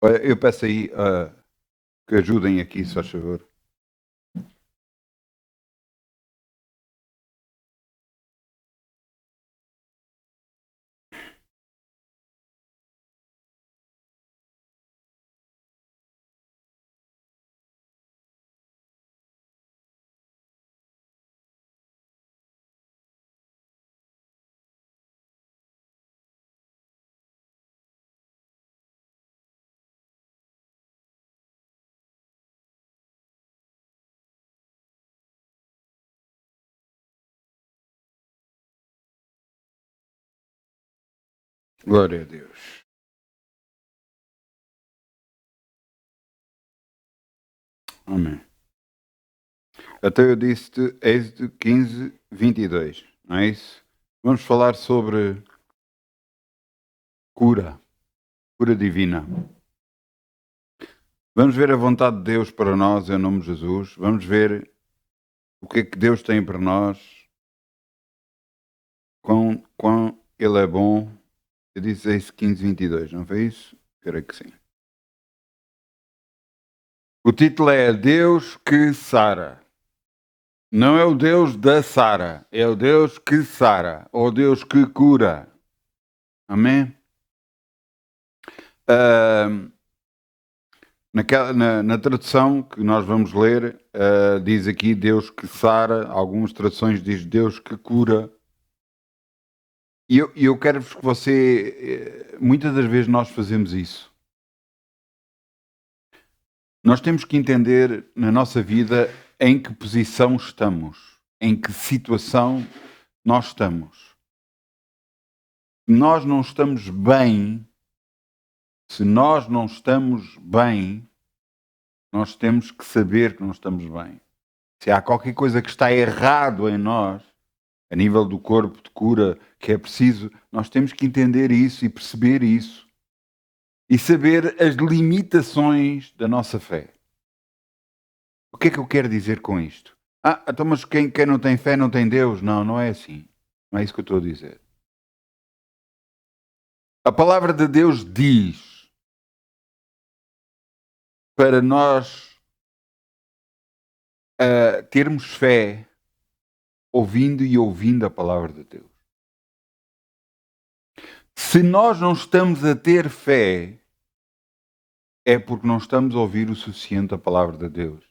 Olha, eu peço aí que ajudem aqui, se faz favor. Glória a Deus. Amém. Até eu disse-te Êxodo 15, 22, não é isso? Vamos falar sobre cura, cura divina. Vamos ver a vontade de Deus para nós, em nome de Jesus. Vamos ver o que é que Deus tem para nós, quão Ele é bom. Eu disse Êxodo 15, 22, não foi isso? Creio que sim. O título é Deus que sara. Não é o Deus da Sara, é o Deus que sara, ou o Deus que cura. Amém? Ah, na tradução que nós vamos ler, diz aqui Deus que sara, algumas traduções diz Deus que cura. E eu quero-vos que você, muitas das vezes nós fazemos isso. Nós temos que entender na nossa vida em que posição estamos, em que situação nós estamos. Nós não estamos bem. Se nós não estamos bem, nós temos que saber que não estamos bem. Se há qualquer coisa que está errado em nós, a nível do corpo, de cura, que é preciso, nós temos que entender isso e perceber isso. E saber as limitações da nossa fé. O que é que eu quero dizer com isto? Então, mas quem não tem fé não tem Deus? Não, não é assim. Não é isso que eu estou a dizer. A palavra de Deus diz para nós termos fé ouvindo e ouvindo a palavra de Deus. Se nós não estamos a ter fé, é porque não estamos a ouvir o suficiente a palavra de Deus.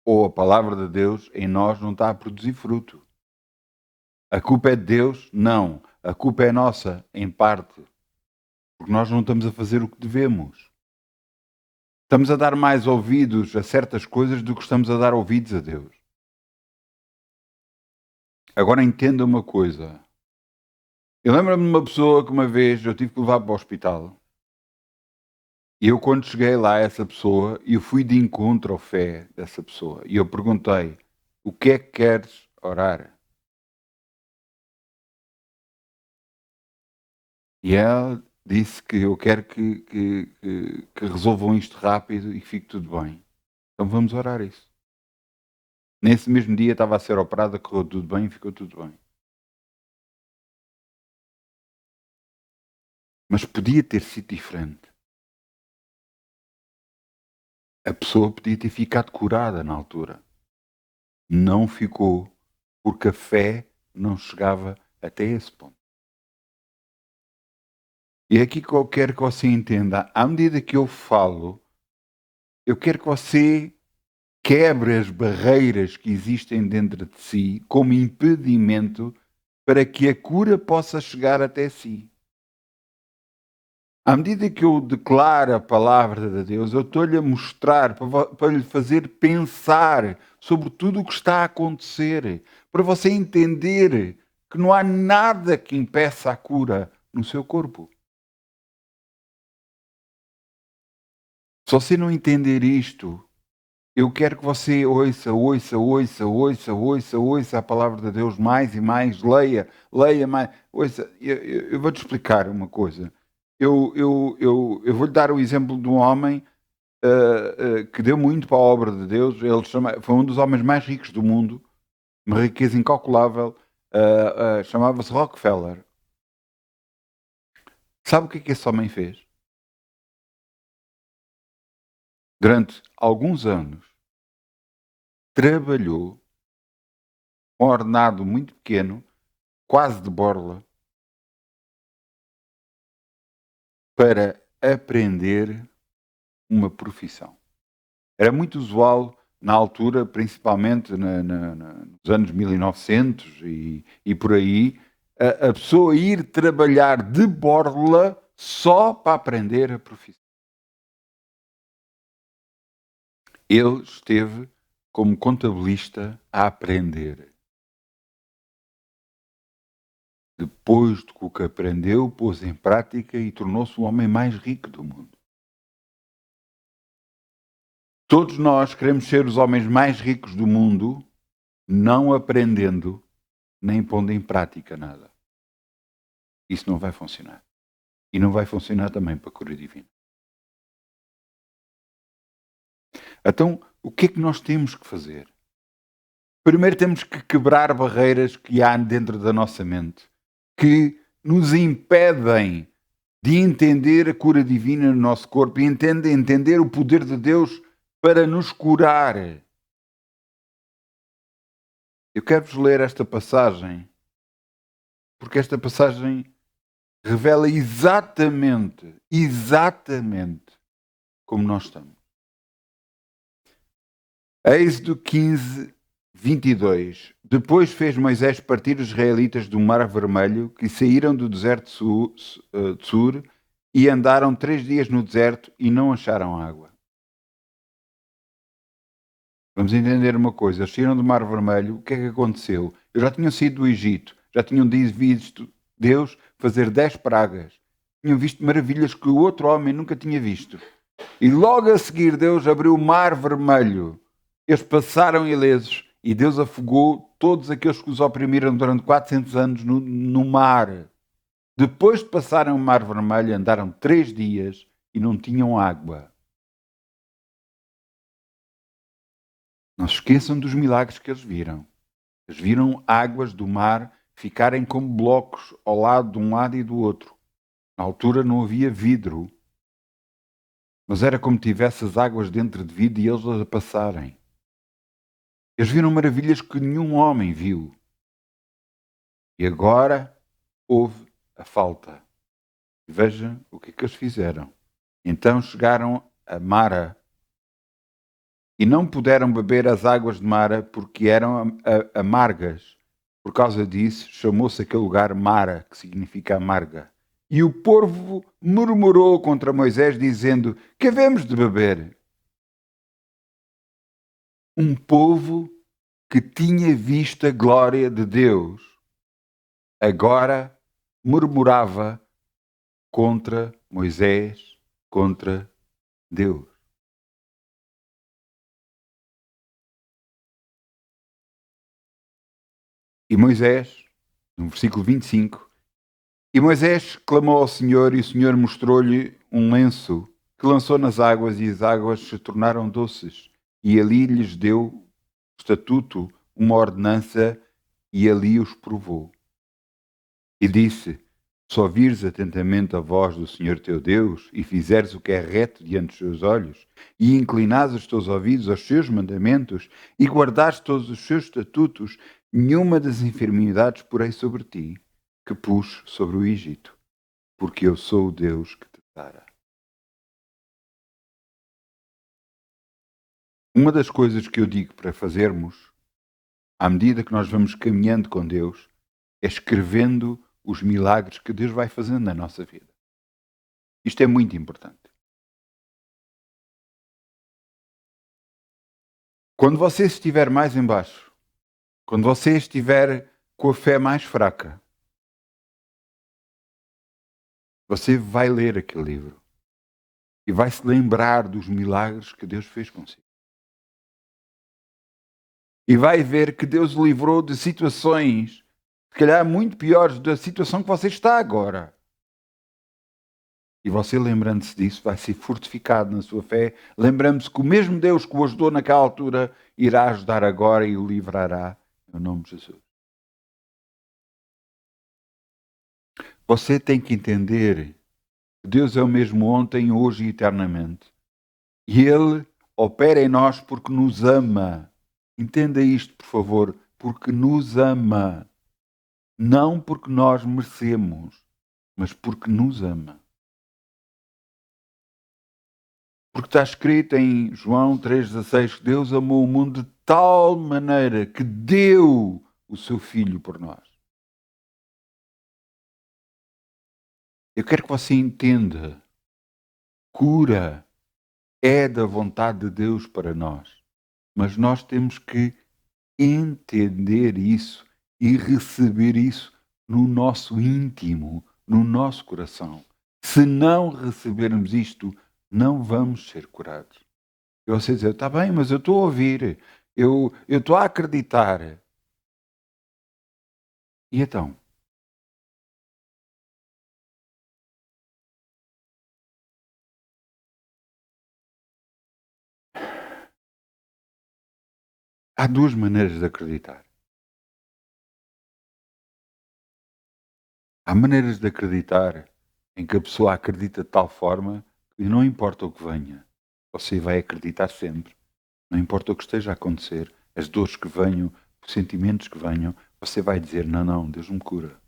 Ou a palavra de Deus em nós não está a produzir fruto. A culpa é de Deus? Não. A culpa é nossa, em parte. Porque nós não estamos a fazer o que devemos. Estamos a dar mais ouvidos a certas coisas do que estamos a dar ouvidos a Deus. Agora entenda uma coisa. Eu lembro-me de uma pessoa que uma vez eu tive que levar para o hospital. E eu, quando cheguei lá, essa pessoa, eu fui de encontro à fé dessa pessoa. E eu perguntei: o que é que queres orar? E ela disse que eu quero que resolvam isto rápido e que fique tudo bem. Então vamos orar isso. Nesse mesmo dia estava a ser operada, correu tudo bem e ficou tudo bem. Mas podia ter sido diferente. A pessoa podia ter ficado curada na altura. Não ficou, porque a fé não chegava até esse ponto. E é aqui que eu quero que você entenda, à medida que eu falo, eu quero que você quebre as barreiras que existem dentro de si como impedimento para que a cura possa chegar até si. À medida que eu declaro a palavra de Deus, eu estou-lhe a mostrar, para lhe fazer pensar sobre tudo o que está a acontecer, para você entender que não há nada que impeça a cura no seu corpo. Se você não entender isto, eu quero que você ouça a palavra de Deus mais e mais, leia mais, ouça. Eu vou-te explicar uma coisa. Eu vou-lhe dar o exemplo de um homem que deu muito para a obra de Deus. Foi um dos homens mais ricos do mundo, uma riqueza incalculável, chamava-se Rockefeller. Sabe o que é que esse homem fez? durante alguns anos, trabalhou com um ordenado muito pequeno, quase de borla, para aprender uma profissão. Era muito usual na altura, principalmente nos anos 1900 e por aí, a pessoa ir trabalhar de borla só para aprender a profissão. Ele esteve como contabilista a aprender. Depois do que aprendeu, pôs em prática e tornou-se o homem mais rico do mundo. Todos nós queremos ser os homens mais ricos do mundo, não aprendendo nem pondo em prática nada. Isso não vai funcionar. E não vai funcionar também para a cura divina. Então, o que é que nós temos que fazer? Primeiro temos que quebrar barreiras que há dentro da nossa mente, que nos impedem de entender a cura divina no nosso corpo e entender o poder de Deus para nos curar. Eu quero-vos ler esta passagem, porque esta passagem revela exatamente como nós estamos. Êxodo 15, 22. Depois fez Moisés partir os israelitas do Mar Vermelho, que saíram do deserto de Sur e andaram 3 dias no deserto e não acharam água. Vamos entender uma coisa. Eles saíram do Mar Vermelho. O que é que aconteceu? Eles já tinham saído do Egito. Já tinham visto Deus fazer 10 pragas. Tinham visto maravilhas que o outro homem nunca tinha visto. E logo a seguir Deus abriu o Mar Vermelho. Eles passaram ilesos e Deus afogou todos aqueles que os oprimiram durante 400 anos no mar. Depois de passarem o Mar Vermelho, andaram 3 dias e não tinham água. Não se esqueçam dos milagres que eles viram. Eles viram águas do mar ficarem como blocos ao lado de um lado e do outro. Na altura não havia vidro, mas era como tivesse as águas dentro de vidro e eles a passarem. Eles viram maravilhas que nenhum homem viu. E agora houve a falta. E veja o que é que eles fizeram. Então chegaram a Mara e não puderam beber as águas de Mara porque eram amargas. Por causa disso, chamou-se aquele lugar Mara, que significa amarga. E o povo murmurou contra Moisés, dizendo: que havemos de beber? Um povo que tinha visto a glória de Deus, agora murmurava contra Moisés, contra Deus. E Moisés, no versículo 25, e Moisés clamou ao Senhor, e o Senhor mostrou-lhe um lenço que lançou nas águas, e as águas se tornaram doces. E ali lhes deu estatuto, uma ordenança, e ali os provou. E disse: se ouvires atentamente a voz do Senhor teu Deus, e fizeres o que é reto diante dos seus olhos, e inclinares os teus ouvidos aos seus mandamentos, e guardares todos os seus estatutos, nenhuma das enfermidades porei sobre ti, que pus sobre o Egito, porque eu sou o Deus que te sara. Uma das coisas que eu digo para fazermos, à medida que nós vamos caminhando com Deus, é escrevendo os milagres que Deus vai fazendo na nossa vida. Isto é muito importante. Quando você estiver mais embaixo, quando você estiver com a fé mais fraca, você vai ler aquele livro e vai se lembrar dos milagres que Deus fez consigo. E vai ver que Deus o livrou de situações, se calhar muito piores da situação que você está agora. E você, lembrando-se disso, vai ser fortificado na sua fé, lembrando-se que o mesmo Deus que o ajudou naquela altura irá ajudar agora e o livrará, em nome de Jesus. Você tem que entender que Deus é o mesmo ontem, hoje e eternamente. E Ele opera em nós porque nos ama. Entenda isto, por favor, porque nos ama. Não porque nós merecemos, mas porque nos ama. Porque está escrito em João 3,16 que Deus amou o mundo de tal maneira que deu o seu Filho por nós. Eu quero que você entenda. Cura é da vontade de Deus para nós. Mas nós temos que entender isso e receber isso no nosso íntimo, no nosso coração. Se não recebermos isto, não vamos ser curados. E você diz, está bem, mas eu estou a ouvir, eu estou a acreditar. E então? Há duas maneiras de acreditar. Há maneiras de acreditar em que a pessoa acredita de tal forma que não importa o que venha, você vai acreditar sempre. Não importa o que esteja a acontecer, as dores que venham, os sentimentos que venham, você vai dizer, não, Deus me cura.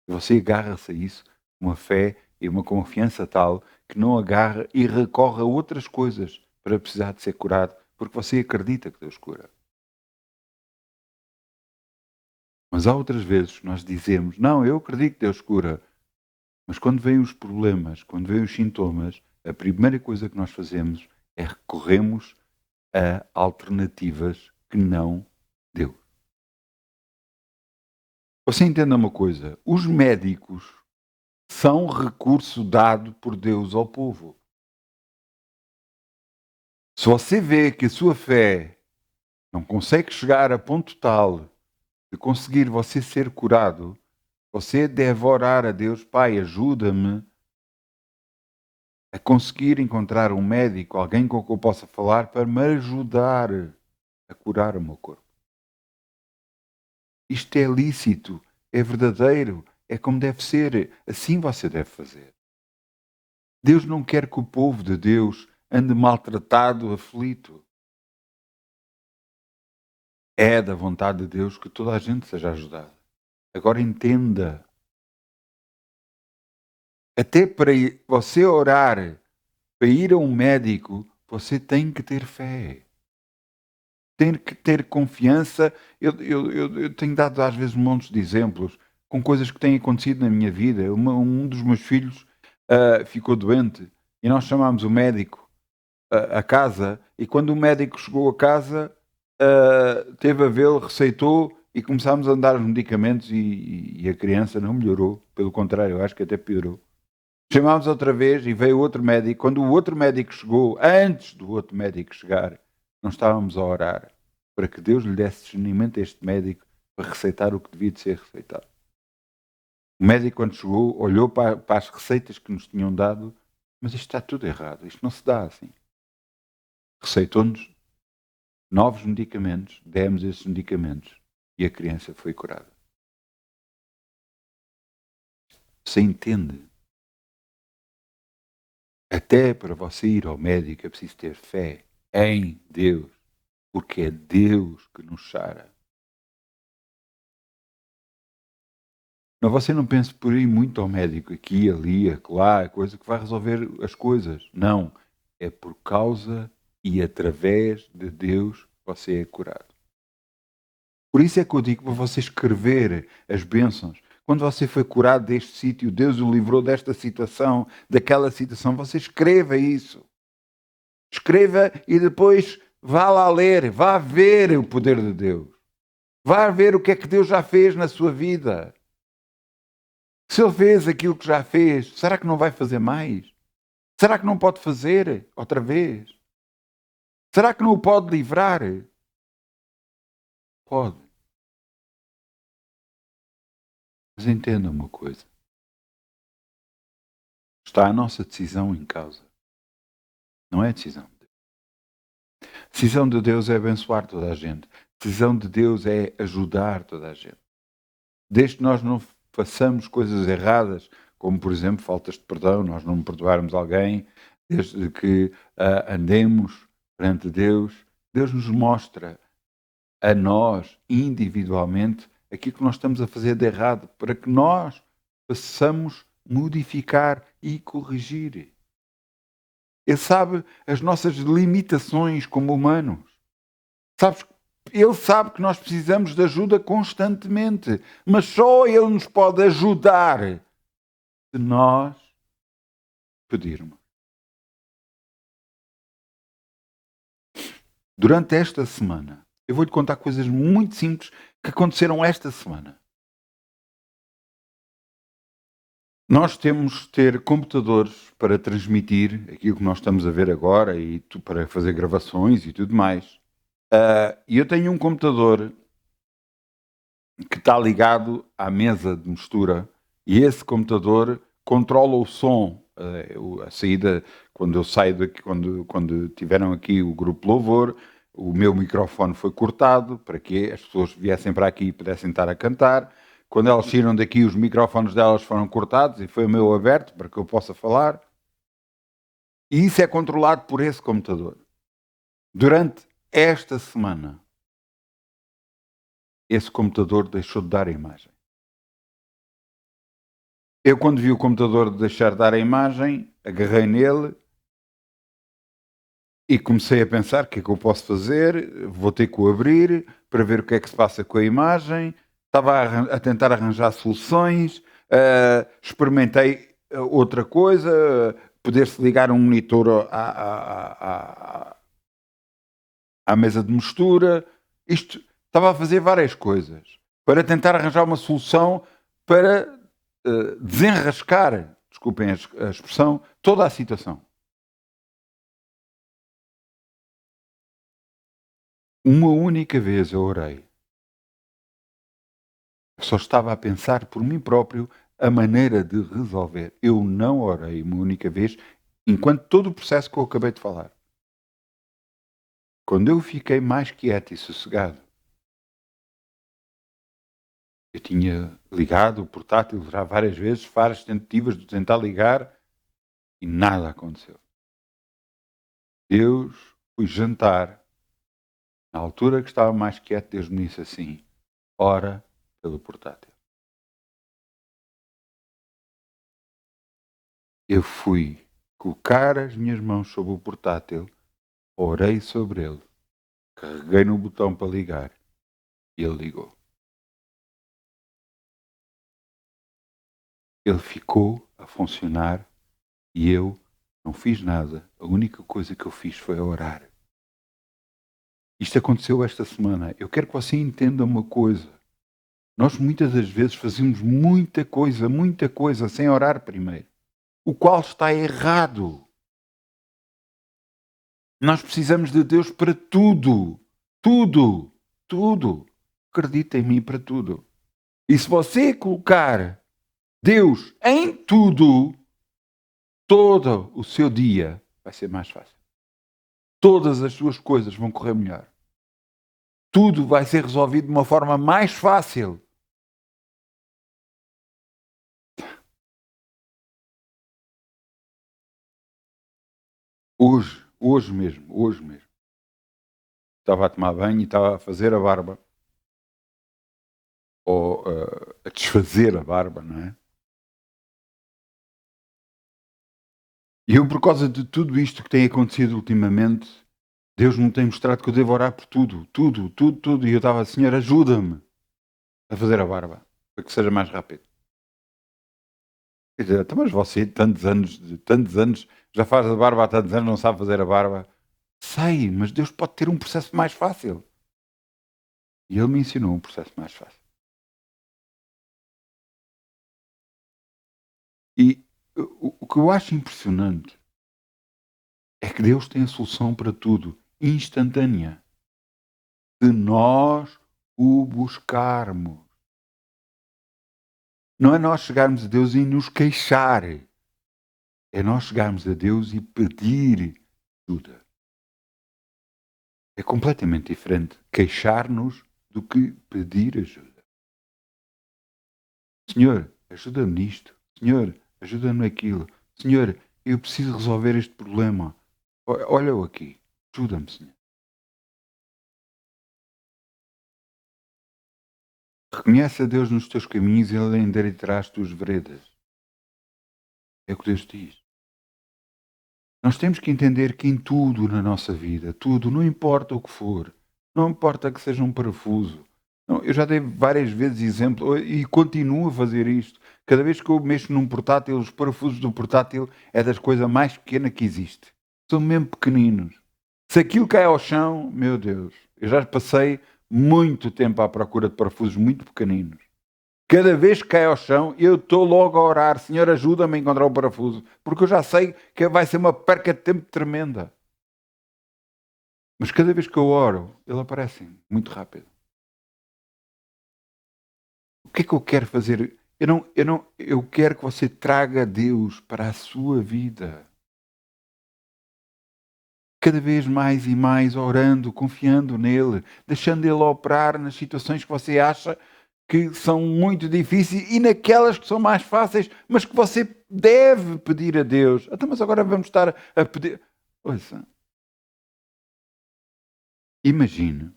E você agarra-se a isso, uma fé e uma confiança tal que não agarra e recorre a outras coisas para precisar de ser curado, porque você acredita que Deus cura. Mas há outras vezes que nós dizemos, não, eu acredito que Deus cura. Mas quando vêm os problemas, quando vêm os sintomas, a primeira coisa que nós fazemos é recorremos a alternativas que não Deus. Você entenda uma coisa, os médicos são recurso dado por Deus ao povo. Se você vê que a sua fé não consegue chegar a ponto tal de conseguir você ser curado, você deve orar a Deus, Pai, ajuda-me a conseguir encontrar um médico, alguém com quem eu possa falar para me ajudar a curar o meu corpo. Isto é lícito, é verdadeiro, é como deve ser, assim você deve fazer. Deus não quer que o povo de Deus ande maltratado, aflito. É da vontade de Deus que toda a gente seja ajudada. Agora entenda. Até para você orar, para ir a um médico, você tem que ter fé. Tem que ter confiança. Eu tenho dado às vezes montes de exemplos com coisas que têm acontecido na minha vida. Um dos meus filhos ficou doente e nós chamámos o médico a casa e quando o médico chegou a casa teve a vê-lo, receitou e começámos a dar os medicamentos e a criança não melhorou, pelo contrário, eu acho que até piorou. Chamámos outra vez e veio outro médico. Quando o outro médico chegou, antes do outro médico chegar, nós estávamos a orar para que Deus lhe desse discernimento a este médico para receitar o que devia de ser receitado. O médico, quando chegou, olhou para as receitas que nos tinham dado, mas isto está tudo errado, isto não se dá assim. Receitou-nos novos medicamentos, demos esses medicamentos e a criança foi curada. Você entende? Até para você ir ao médico é preciso ter fé em Deus, porque é Deus que nos sara. Mas você não pense por ir muito ao médico, aqui, ali, acolá, coisa que vai resolver as coisas. Não. É por causa e através de Deus que você é curado. Por isso é que eu digo para você escrever as bênçãos. Quando você foi curado deste sítio, Deus o livrou desta situação, daquela situação, você escreva isso. Escreva e depois vá lá ler, vá ver o poder de Deus. Vá ver o que é que Deus já fez na sua vida. Se Ele fez aquilo que já fez, será que não vai fazer mais? Será que não pode fazer outra vez? Será que não o pode livrar? Pode. Mas entenda uma coisa. Está a nossa decisão em causa. Não é a decisão de Deus. A decisão de Deus é abençoar toda a gente. A decisão de Deus é ajudar toda a gente. Desde que nós não façamos coisas erradas, como por exemplo faltas de perdão, nós não perdoarmos alguém, desde que andemos perante Deus, Deus nos mostra a nós, individualmente, aquilo que nós estamos a fazer de errado, para que nós possamos modificar e corrigir. Ele sabe as nossas limitações como humanos. Ele sabe que nós precisamos de ajuda constantemente, mas só Ele nos pode ajudar se nós pedirmos. Durante esta semana, eu vou-lhe contar coisas muito simples que aconteceram esta semana. Nós temos de ter computadores para transmitir aquilo que nós estamos a ver agora e para fazer gravações e tudo mais. E eu tenho um computador que está ligado à mesa de mistura e esse computador controla o som, a saída, quando eu saio daqui, quando tiveram aqui o grupo Louvor, o meu microfone foi cortado para que as pessoas viessem para aqui e pudessem estar a cantar. Quando elas saíram daqui, os microfones delas foram cortados e foi o meu aberto para que eu possa falar. E isso é controlado por esse computador. Durante esta semana, esse computador deixou de dar a imagem. Eu, quando vi o computador deixar de dar a imagem, agarrei nele e comecei a pensar o que é que eu posso fazer, vou ter que o abrir para ver o que é que se passa com a imagem. Estava a tentar arranjar soluções, experimentei outra coisa, poder-se ligar um monitor à mesa de mistura. Isto, estava a fazer várias coisas para tentar arranjar uma solução para desenrascar, desculpem a expressão, toda a situação. Uma única vez eu orei. Eu só estava a pensar por mim próprio a maneira de resolver. Eu não orei uma única vez, enquanto todo o processo que eu acabei de falar. Quando eu fiquei mais quieto e sossegado, eu tinha ligado o portátil já várias vezes, várias tentativas de tentar ligar e nada aconteceu. Deus, fui jantar. Na altura que estava mais quieto, Deus me disse assim: ora pelo portátil. Eu fui colocar as minhas mãos sobre o portátil, orei sobre ele, carreguei no botão para ligar e ele ligou. Ele ficou a funcionar e eu não fiz nada. A única coisa que eu fiz foi orar. Isto aconteceu esta semana. Eu quero que você entenda uma coisa. Nós muitas das vezes fazemos muita coisa sem orar primeiro, o qual está errado. Nós precisamos de Deus para tudo. Tudo. Tudo. Acredita em mim para tudo. E se você colocar Deus em tudo, todo o seu dia vai ser mais fácil. Todas as suas coisas vão correr melhor. Tudo vai ser resolvido de uma forma mais fácil. Hoje mesmo. Estava a tomar banho e estava a fazer a barba. Ou a desfazer a barba, não é? E eu, por causa de tudo isto que tem acontecido ultimamente, Deus me tem mostrado que eu devo orar por tudo. E eu estava, Senhor, ajuda-me a fazer a barba, para que seja mais rápido. Quer dizer, então, mas você, tantos anos, já faz a barba há tantos anos, não sabe fazer a barba. Sei, mas Deus pode ter um processo mais fácil. E Ele me ensinou um processo mais fácil. E o que eu acho impressionante é que Deus tem a solução para tudo, instantânea. Se nós o buscarmos. Não é nós chegarmos a Deus e nos queixar. É nós chegarmos a Deus e pedir ajuda. É completamente diferente queixar-nos do que pedir ajuda. Senhor, ajuda-me nisto. Senhor, ajuda-me naquilo. Senhor, eu preciso resolver este problema. Olha-o aqui. Ajuda-me, Senhor. Reconhece a Deus nos teus caminhos e Ele endireitará as tuas veredas. É o que Deus diz. Nós temos que entender que em tudo na nossa vida, tudo, não importa o que for, não importa que seja um parafuso. Não, eu já dei várias vezes exemplo e continuo a fazer isto. Cada vez que eu mexo num portátil, os parafusos do portátil é das coisas mais pequenas que existe. São mesmo pequeninos. Se aquilo cai ao chão, meu Deus, eu já passei muito tempo à procura de parafusos muito pequeninos. Cada vez que cai ao chão, eu estou logo a orar, Senhor, ajuda-me a encontrar o parafuso, porque eu já sei que vai ser uma perca de tempo tremenda. Mas cada vez que eu oro, ele aparece muito rápido. O que é que eu quero fazer? Eu quero que você traga Deus para a sua vida. Cada vez mais e mais orando, confiando nele, deixando ele operar nas situações que você acha que são muito difíceis e naquelas que são mais fáceis, mas que você deve pedir a Deus. Então, mas agora vamos estar a pedir. Ouça, imagine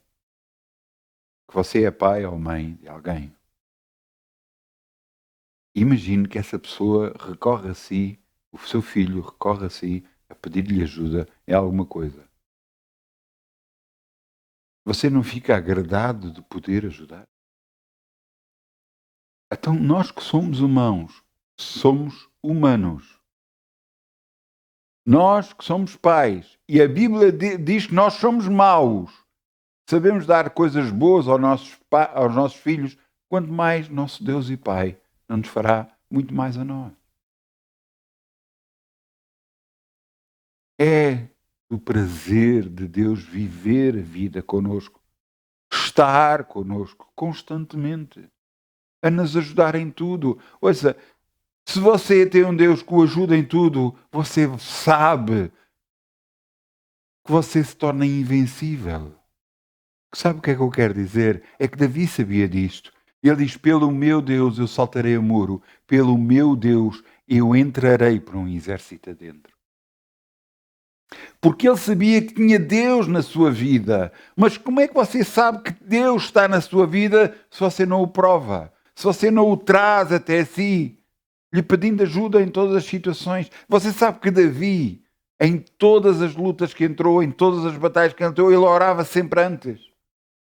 que você é pai ou mãe de alguém. Imagine que essa pessoa recorre a si, o seu filho recorre a si a pedir-lhe ajuda em alguma coisa. Você não fica agradado de poder ajudar? Então, nós que somos humanos, somos humanos. Nós que somos pais, e a Bíblia diz que nós somos maus, sabemos dar coisas boas aos nossos filhos, quanto mais nosso Deus e Pai não nos fará muito mais a nós. É o prazer de Deus viver a vida conosco, estar conosco constantemente, a nos ajudar em tudo. Ouça, se você tem um Deus que o ajuda em tudo, você sabe que você se torna invencível. Sabe o que é que eu quero dizer? É que Davi sabia disto. Ele diz: pelo meu Deus eu saltarei o muro, pelo meu Deus eu entrarei por um exército adentro. Porque ele sabia que tinha Deus na sua vida. Mas como é que você sabe que Deus está na sua vida se você não o prova? Se você não o traz até si, lhe pedindo ajuda em todas as situações? Você sabe que Davi, em todas as lutas que entrou, em todas as batalhas que entrou, ele orava sempre antes.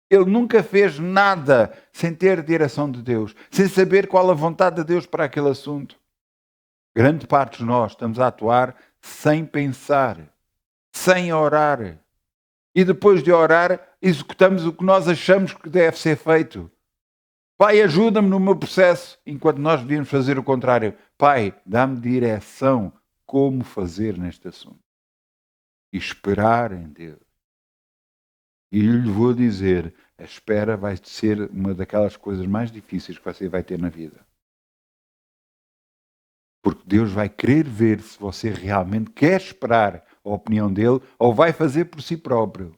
Ele nunca fez nada sem ter direção de Deus, sem saber qual a vontade de Deus para aquele assunto. Grande parte de nós estamos a atuar sem pensar, sem orar. E depois de orar, executamos o que nós achamos que deve ser feito. Pai, ajuda-me no meu processo, enquanto nós devíamos fazer o contrário. Pai, dá-me direção como fazer neste assunto. E esperar em Deus. E lhe vou dizer, a espera vai ser uma daquelas coisas mais difíceis que você vai ter na vida. Porque Deus vai querer ver se você realmente quer esperar a opinião dele ou vai fazer por si próprio.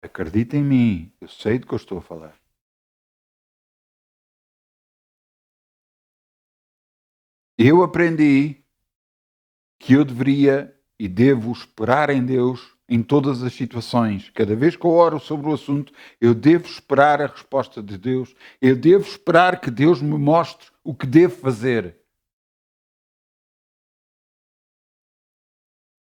Acredita em mim, eu sei do que eu estou a falar. Eu aprendi que eu deveria e devo esperar em Deus em todas as situações. Cada vez que eu oro sobre o assunto, eu devo esperar a resposta de Deus. Eu devo esperar que Deus me mostre o que devo fazer.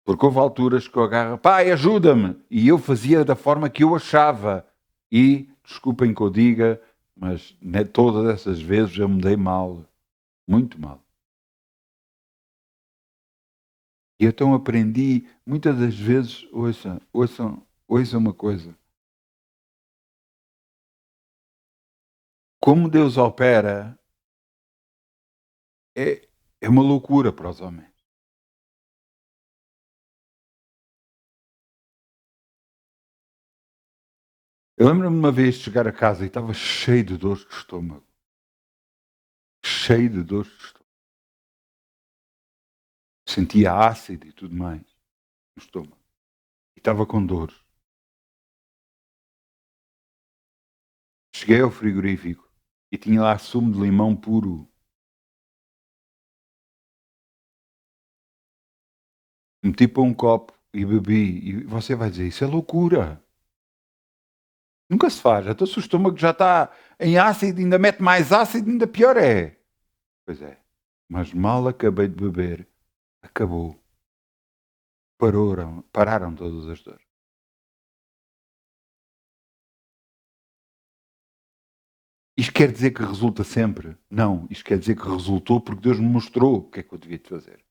Porque houve alturas que eu agarro, pai, ajuda-me. E eu fazia da forma que eu achava. E, desculpem que eu diga, mas todas essas vezes eu me dei mal. Muito mal. E então aprendi, muitas das vezes, ouça uma coisa. Como Deus opera é uma loucura para os homens. Eu lembro-me uma vez de chegar a casa e estava cheio de dores de estômago. Cheio de dores de estômago. Sentia ácido e tudo mais no estômago. E estava com dores. Cheguei ao frigorífico e tinha lá sumo de limão puro. Meti para um copo e bebi. E você vai dizer, isso é loucura. Nunca se faz. Então se o estômago já está em ácido, ainda mete mais ácido, ainda pior é. Pois é. Mas mal acabei de beber, acabou. Pararam todas as dores. Isto quer dizer que resulta sempre? Não. Isto quer dizer que resultou porque Deus me mostrou o que é que eu devia de fazer.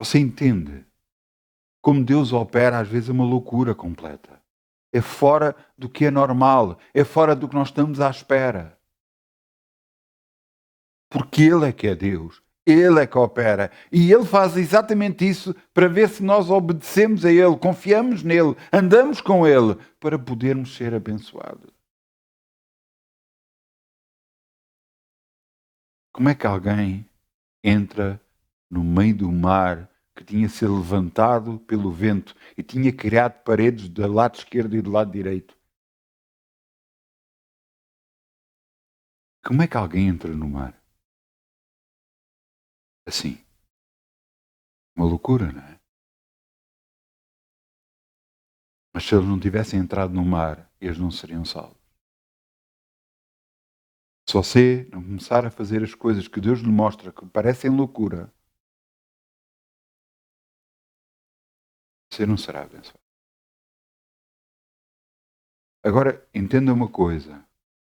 Você entende? Como Deus opera, às vezes é uma loucura completa. É fora do que é normal. É fora do que nós estamos à espera. Porque Ele é que é Deus. Ele é que opera. E Ele faz exatamente isso para ver se nós obedecemos a Ele, confiamos nele, andamos com Ele, para podermos ser abençoados. Como é que alguém entra no meio do mar que tinha sido levantado pelo vento e tinha criado paredes do lado esquerdo e do lado direito? Como é que alguém entra no mar? Assim. Uma loucura, não é? Mas se eles não tivessem entrado no mar, eles não seriam salvos. Se você não começar a fazer as coisas que Deus lhe mostra que parecem loucura, você não será abençoado. Agora, entenda uma coisa.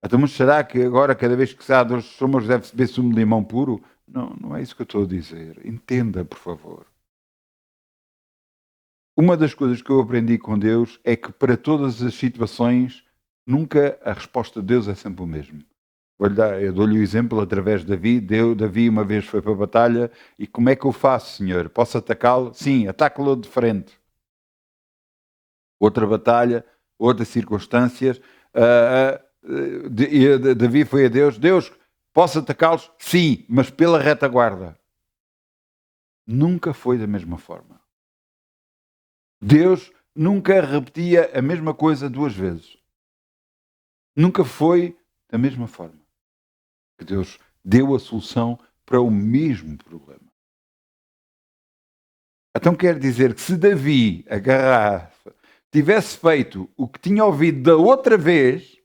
Então, mas será que agora, cada vez que sai dos estômagos, deve-se beber sumo de limão puro? Não, não é isso que eu estou a dizer. Entenda, por favor. Uma das coisas que eu aprendi com Deus é que para todas as situações, nunca a resposta de Deus é sempre o mesmo. Eu dou-lhe o exemplo através de Davi. Davi uma vez foi para a batalha e como é que eu faço, Senhor? Posso atacá-lo? Sim, ataque-lo de frente. Outra batalha, outras circunstâncias. Davi foi a Deus. Deus, posso atacá-los? Sim, mas pela retaguarda. Nunca foi da mesma forma. Deus nunca repetia a mesma coisa duas vezes. Nunca foi da mesma forma. Que Deus deu a solução para o mesmo problema. Então quer dizer que se Davi tivesse feito o que tinha ouvido da outra vez,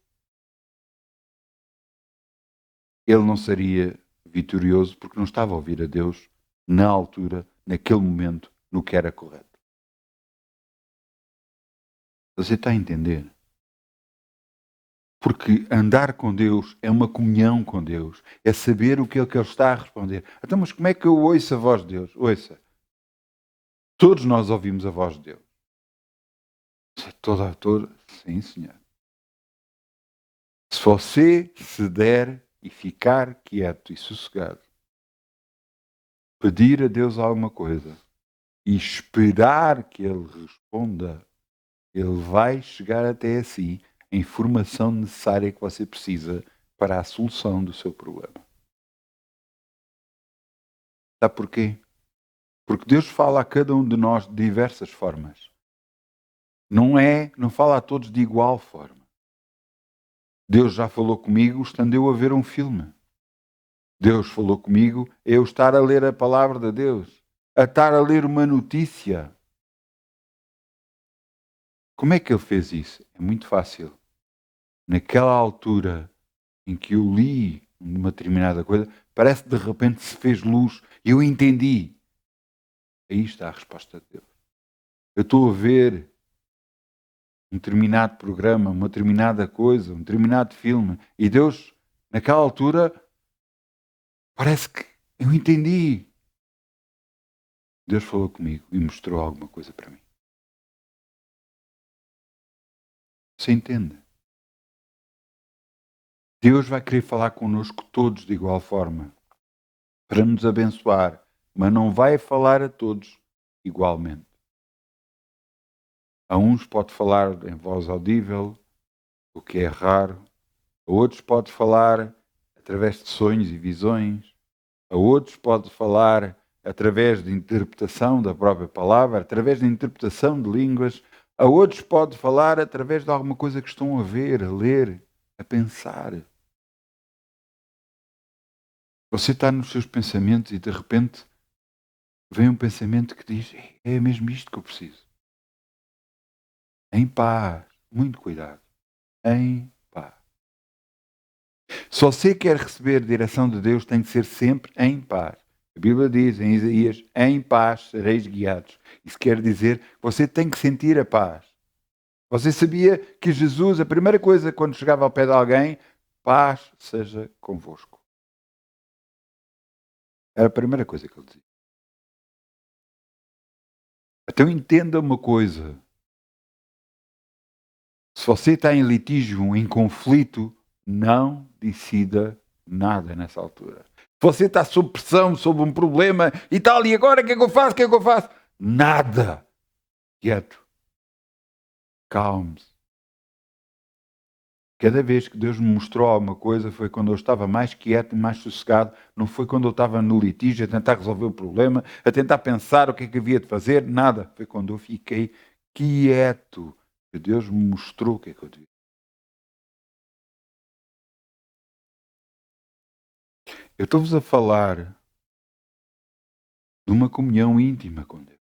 ele não seria vitorioso porque não estava a ouvir a Deus na altura, naquele momento, no que era correto. Você está a entender? Porque andar com Deus é uma comunhão com Deus, é saber o que Ele está a responder. Então, mas como é que eu ouço a voz de Deus? Ouça. Todos nós ouvimos a voz de Deus. Toda. Sim, Senhor. Se você se der e ficar quieto e sossegado, pedir a Deus alguma coisa e esperar que Ele responda, Ele vai chegar até a si a informação necessária que você precisa para a solução do seu problema. Sabe porquê? Porque Deus fala a cada um de nós de diversas formas. Não fala a todos de igual forma. Deus já falou comigo estando eu a ver um filme. Deus falou comigo eu estar a ler a palavra de Deus, a estar a ler uma notícia. Como é que Ele fez isso? É muito fácil. Naquela altura em que eu li uma determinada coisa, parece que de repente se fez luz e eu entendi. Aí está a resposta de Deus. Eu estou a ver um determinado programa, uma determinada coisa, um determinado filme, e Deus, naquela altura, parece que eu entendi. Deus falou comigo e mostrou alguma coisa para mim. Você entende? Deus vai querer falar connosco todos de igual forma, para nos abençoar, mas não vai falar a todos igualmente. A uns pode falar em voz audível, o que é raro. A outros pode falar através de sonhos e visões. A outros pode falar através de interpretação da própria palavra, através de interpretação de línguas. A outros pode falar através de alguma coisa que estão a ver, a ler, a pensar. Você está nos seus pensamentos e de repente vem um pensamento que diz: é mesmo isto que eu preciso. Em paz. Muito cuidado. Em paz. Se você quer receber direção de Deus, tem que ser sempre em paz. A Bíblia diz em Isaías: em paz sereis guiados. Isso quer dizer que você tem que sentir a paz. Você sabia que Jesus, a primeira coisa quando chegava ao pé de alguém, paz seja convosco. Era a primeira coisa que ele dizia. Então entenda uma coisa. Se você está em litígio, em conflito, não decida nada nessa altura. Se você está sob pressão, sob um problema e tal, e agora o que é que eu faço? O que é que eu faço? Nada. Quieto. Calme-se. Cada vez que Deus me mostrou alguma coisa foi quando eu estava mais quieto e mais sossegado. Não foi quando eu estava no litígio a tentar resolver o problema, a tentar pensar o que é que havia de fazer. Nada. Foi quando eu fiquei quieto que Deus me mostrou o que é que eu devia. Eu estou-vos a falar de uma comunhão íntima com Deus.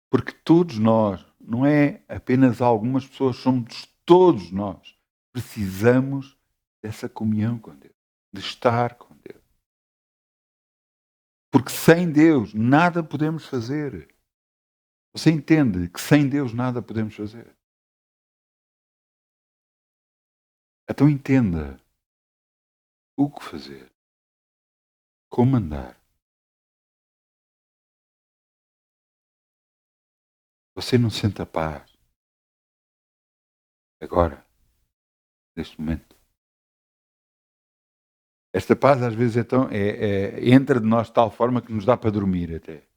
Porque todos nós, não é apenas algumas pessoas, somos todos nós, precisamos dessa comunhão com Deus, de estar com Deus. Porque sem Deus nada podemos fazer. Você entende que sem Deus nada podemos fazer? Então entenda o que fazer, como andar. Você não sente a paz agora, neste momento. Esta paz às vezes entra de nós de tal forma que nos dá para dormir até.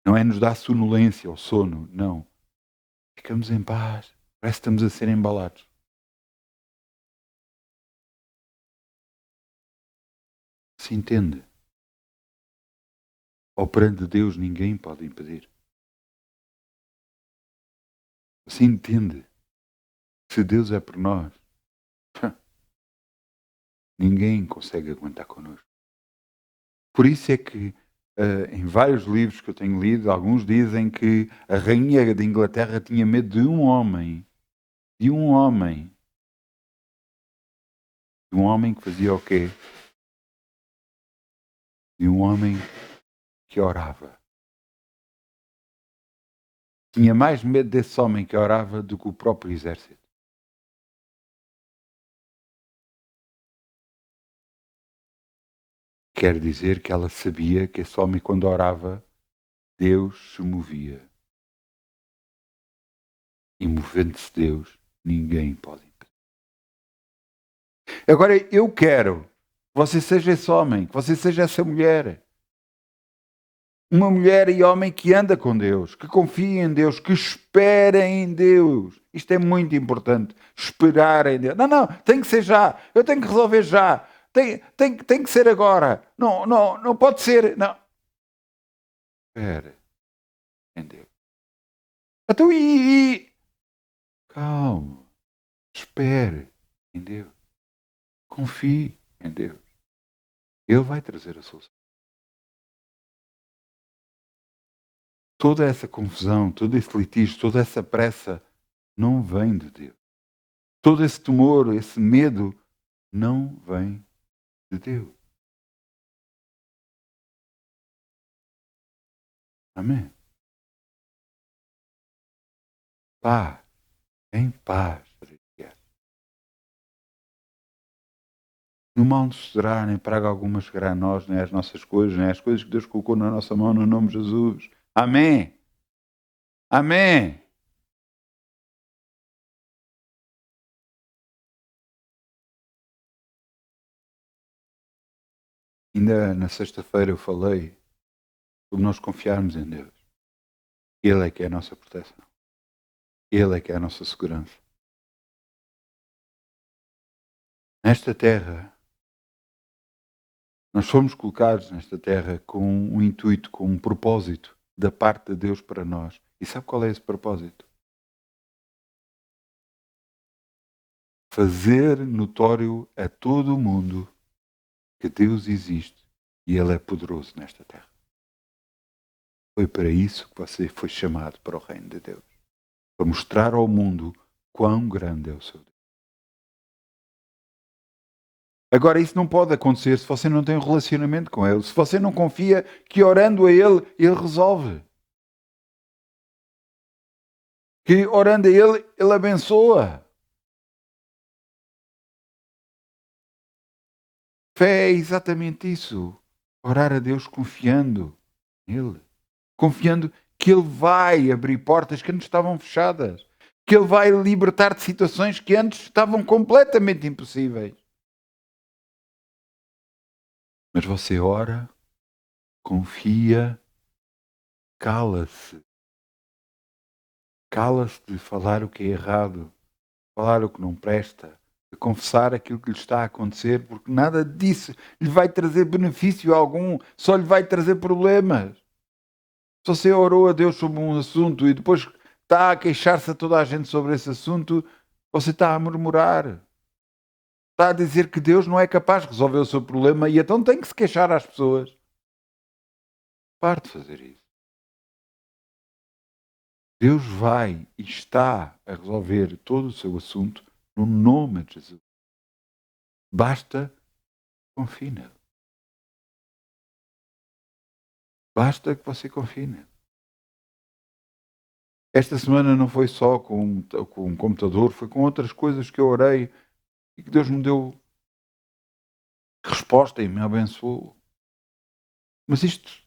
Não é nos dar sonolência ou sono, não. Ficamos em paz, parece que estamos a ser embalados. Se entende? Ao perante Deus ninguém pode impedir. Se entende? Se Deus é por nós, ninguém consegue aguentar connosco. Por isso é que em vários livros que eu tenho lido, alguns dizem que a rainha de Inglaterra tinha medo de um homem, de um homem, de um homem que fazia o quê? De um homem que orava. Tinha mais medo desse homem que orava do que o próprio exército. Quer dizer que ela sabia que esse homem, quando orava, Deus se movia. E movendo-se Deus, ninguém pode impedir. Agora, eu quero que você seja esse homem, que você seja essa mulher. Uma mulher e homem que anda com Deus, que confia em Deus, que espera em Deus. Isto é muito importante. Esperar em Deus. Não, tem que ser já. Eu tenho que resolver já. Tem que ser agora. Não pode ser. Não. Espera em Deus. Então, calma. Espere em Deus. Confie em Deus. Ele vai trazer a solução. Toda essa confusão, todo esse litígio, toda essa pressa não vem de Deus. Todo esse temor, esse medo não vem de Deus. Amém? Paz, em paz. No mal nos sucederá, nem praga alguma chegará a nós, nem às nossas coisas, nem às coisas que Deus colocou na nossa mão, no nome de Jesus. Amém. Amém. Ainda na sexta-feira eu falei sobre nós confiarmos em Deus. Ele é que é a nossa proteção. Ele é que é a nossa segurança. Nesta terra, nós fomos colocados nesta terra com um intuito, com um propósito da parte de Deus para nós. E sabe qual é esse propósito? Fazer notório a todo o mundo que Deus existe e Ele é poderoso nesta terra. Foi para isso que você foi chamado para o reino de Deus. Para mostrar ao mundo quão grande é o seu Deus. Agora, isso não pode acontecer se você não tem um relacionamento com Ele. Se você não confia que orando a Ele, Ele resolve. Que orando a Ele, Ele abençoa. Fé é exatamente isso. Orar a Deus confiando nele. Confiando que Ele vai abrir portas que antes estavam fechadas. Que Ele vai libertar de situações que antes estavam completamente impossíveis. Mas você ora, confia, cala-se. Cala-se de falar o que é errado, falar o que não presta, de confessar aquilo que lhe está a acontecer, porque nada disso lhe vai trazer benefício algum, só lhe vai trazer problemas. Se você orou a Deus sobre um assunto e depois está a queixar-se a toda a gente sobre esse assunto, você está a murmurar. Está a dizer que Deus não é capaz de resolver o seu problema e então tem que se queixar às pessoas. Pare de fazer isso. Deus vai e está a resolver todo o seu assunto no nome de Jesus. Basta confie nele. Basta que você confie nele. Esta semana não foi só com um computador, foi com outras coisas que eu orei e que Deus me deu resposta e me abençoou. Mas isto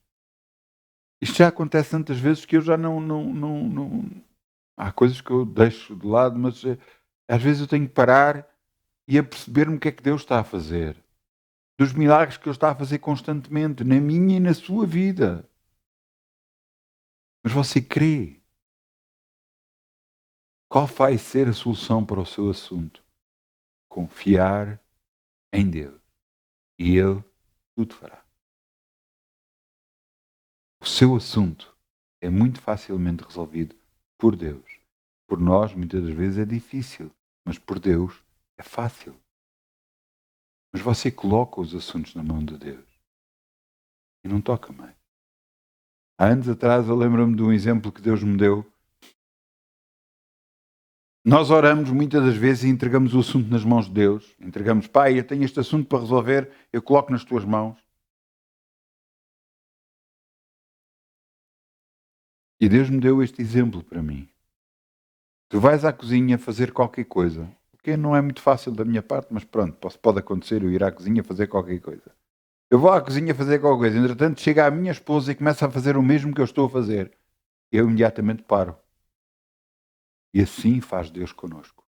já acontece tantas vezes que eu já não. Há coisas que eu deixo de lado, mas às vezes eu tenho que parar e a perceber-me o que é que Deus está a fazer. Dos milagres que Ele está a fazer constantemente, na minha e na sua vida. Mas você crê? Qual vai ser a solução para o seu assunto? Confiar em Deus. E Ele tudo fará. O seu assunto é muito facilmente resolvido por Deus. Por nós, muitas das vezes, é difícil, mas por Deus é fácil. Mas você coloca os assuntos na mão de Deus e não toca mais. Há anos atrás eu lembro-me de um exemplo que Deus me deu. Nós oramos muitas das vezes e entregamos o assunto nas mãos de Deus. Entregamos, Pai, eu tenho este assunto para resolver, eu coloco nas tuas mãos. E Deus me deu este exemplo para mim. Tu vais à cozinha fazer qualquer coisa, o que não é muito fácil da minha parte, mas pronto, pode acontecer eu ir à cozinha fazer qualquer coisa. Eu vou à cozinha fazer qualquer coisa, entretanto chega a minha esposa e começa a fazer o mesmo que eu estou a fazer. Eu imediatamente paro. E assim faz Deus connosco.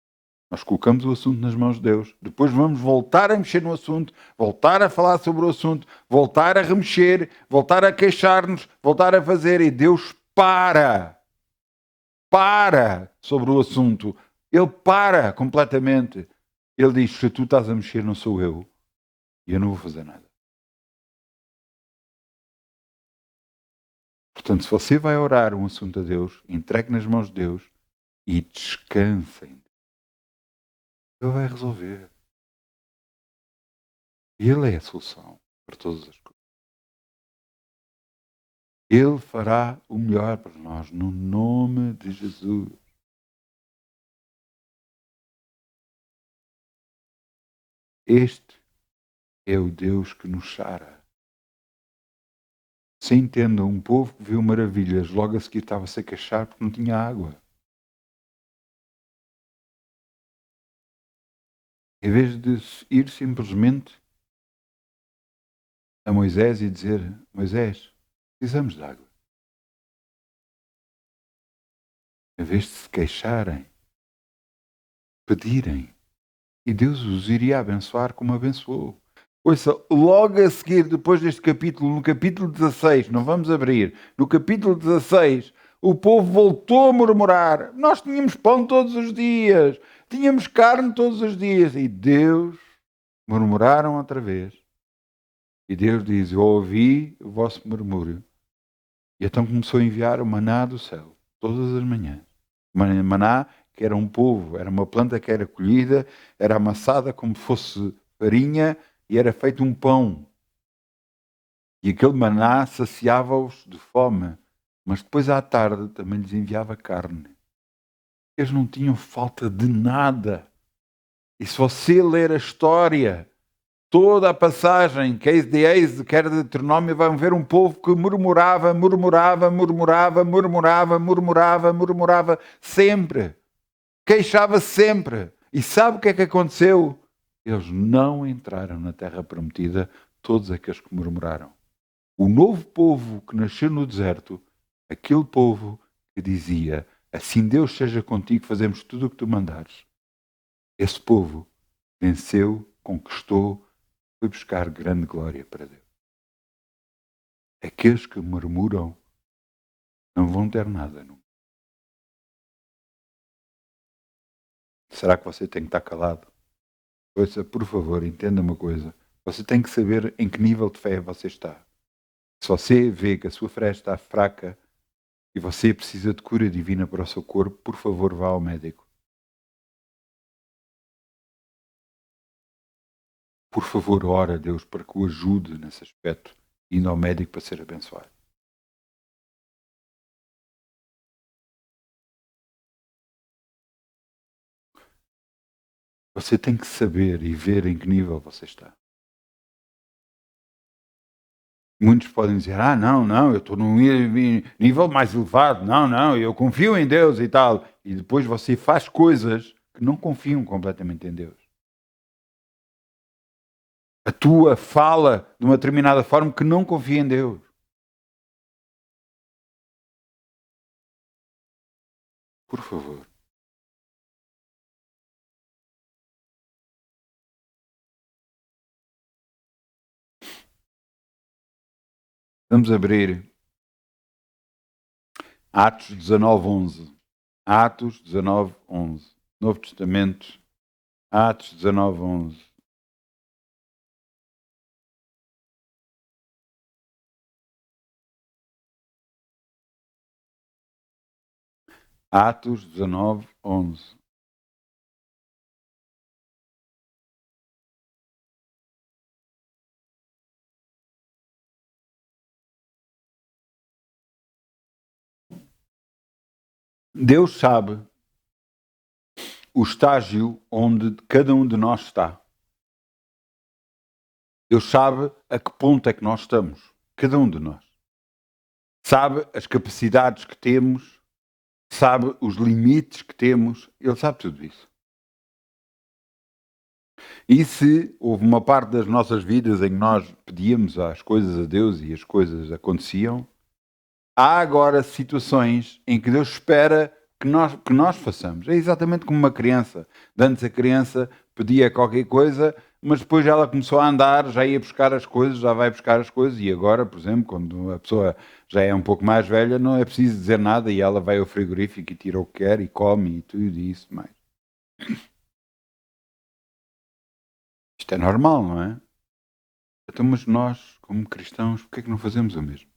Nós colocamos o assunto nas mãos de Deus, depois vamos voltar a mexer no assunto, voltar a falar sobre o assunto, voltar a remexer, voltar a queixar-nos, voltar a fazer, e Deus para sobre o assunto. Ele para completamente. Ele diz, se tu estás a mexer não sou eu, e eu não vou fazer nada. Portanto, se você vai orar um assunto a Deus, entregue nas mãos de Deus e descansem. Ele vai resolver. Ele é a solução para todas as coisas. Ele fará o melhor para nós, no nome de Jesus. Este é o Deus que nos sara. Se entendam, um povo que viu maravilhas, logo a seguir estava-se a queixar porque não tinha água. Em vez de ir simplesmente a Moisés e dizer, Moisés, precisamos de água. Em vez de se queixarem, pedirem, e Deus os iria abençoar como abençoou. Ouça, logo a seguir, depois deste capítulo, no capítulo 16, não vamos abrir, no capítulo 16, o povo voltou a murmurar. Nós tínhamos pão todos os dias, tínhamos carne todos os dias. E Deus, murmuraram outra vez. E Deus diz, eu ouvi o vosso murmúrio. E então começou a enviar o maná do céu, todas as manhãs. Maná, que era um povo, era uma planta que era colhida, era amassada como fosse farinha, e era feito um pão. E aquele maná saciava-os de fome, mas depois à tarde também lhes enviava carne. Eles não tinham falta de nada. E se você ler a história, toda a passagem, quer de Êxodo, quer de Deuteronômio, vão ver um povo que murmurava sempre. Queixava sempre. E sabe o que é que aconteceu? Eles não entraram na terra prometida, todos aqueles que murmuraram. O novo povo que nasceu no deserto, aquele povo que dizia, assim Deus seja contigo, fazemos tudo o que tu mandares. Esse povo venceu, conquistou, foi buscar grande glória para Deus. Aqueles que murmuram não vão ter nada nunca. Será que você tem que estar calado? Ouça, por favor, entenda uma coisa. Você tem que saber em que nível de fé você está. Se você vê que a sua fé está fraca e você precisa de cura divina para o seu corpo, por favor, vá ao médico. Por favor, ora a Deus para que o ajude nesse aspecto, indo ao médico para ser abençoado. Você tem que saber e ver em que nível você está. Muitos podem dizer, não, eu estou num nível mais elevado, não, eu confio em Deus e tal. E depois você faz coisas que não confiam completamente em Deus. A tua fala de uma determinada forma que não confia em Deus. Por favor. Vamos abrir Atos 19:11. Atos 19:11. Novo Testamento, Atos 19:11. Atos 19:11. Deus sabe o estágio onde cada um de nós está. Deus sabe a que ponto é que nós estamos, cada um de nós. Sabe as capacidades que temos, sabe os limites que temos, Ele sabe tudo isso. E se houve uma parte das nossas vidas em que nós pedíamos as coisas a Deus e as coisas aconteciam, há agora situações em que Deus espera que nós façamos. É exatamente como uma criança. Antes a criança pedia qualquer coisa, mas depois ela começou a andar, já ia buscar as coisas, já vai buscar as coisas, e agora, por exemplo, quando a pessoa já é um pouco mais velha, não é preciso dizer nada e ela vai ao frigorífico e tira o que quer e come e tudo e isso mais. Isto é normal, não é? Então, mas nós, como cristãos, porquê é que não fazemos o mesmo?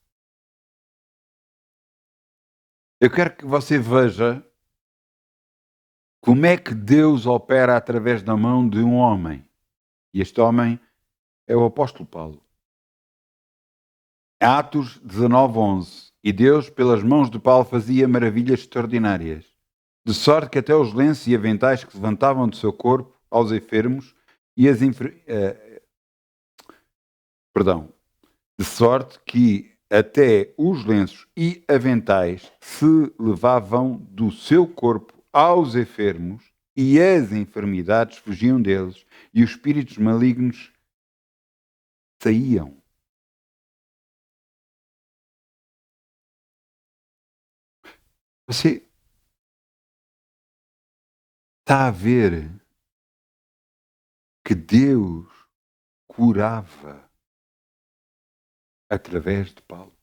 Eu quero que você veja como é que Deus opera através da mão de um homem. E este homem é o apóstolo Paulo. Atos 19:11. E Deus, pelas mãos de Paulo, fazia maravilhas extraordinárias, de sorte que até os lenços e aventais que se levantavam do seu corpo aos enfermos e as de sorte que até os lenços e aventais se levavam do seu corpo aos enfermos e as enfermidades fugiam deles e os espíritos malignos saíam. Você está a ver que Deus curava através de Paulo.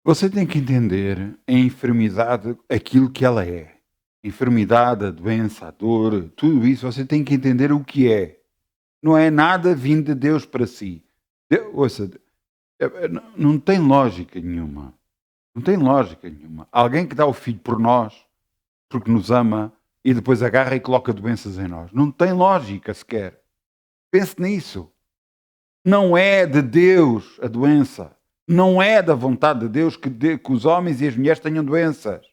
Você tem que entender a enfermidade, aquilo que ela é. A enfermidade, a doença, a dor, tudo isso, você tem que entender o que é. Não é nada vindo de Deus para si. Ouça, não tem lógica nenhuma. Não tem lógica nenhuma. Alguém que dá o filho por nós, porque nos ama e depois agarra e coloca doenças em nós. Não tem lógica sequer. Pense nisso. Não é de Deus a doença. Não é da vontade de Deus que os homens e as mulheres tenham doenças.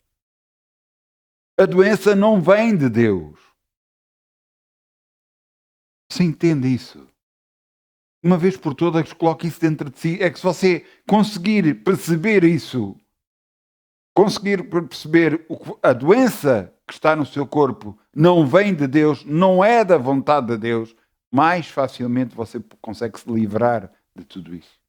A doença não vem de Deus. Você entende isso? Uma vez por todas, coloque isso dentro de si. É que se você conseguir perceber isso, conseguir perceber a doença que está no seu corpo não vem de Deus, não é da vontade de Deus, mais facilmente você consegue se livrar de tudo isso.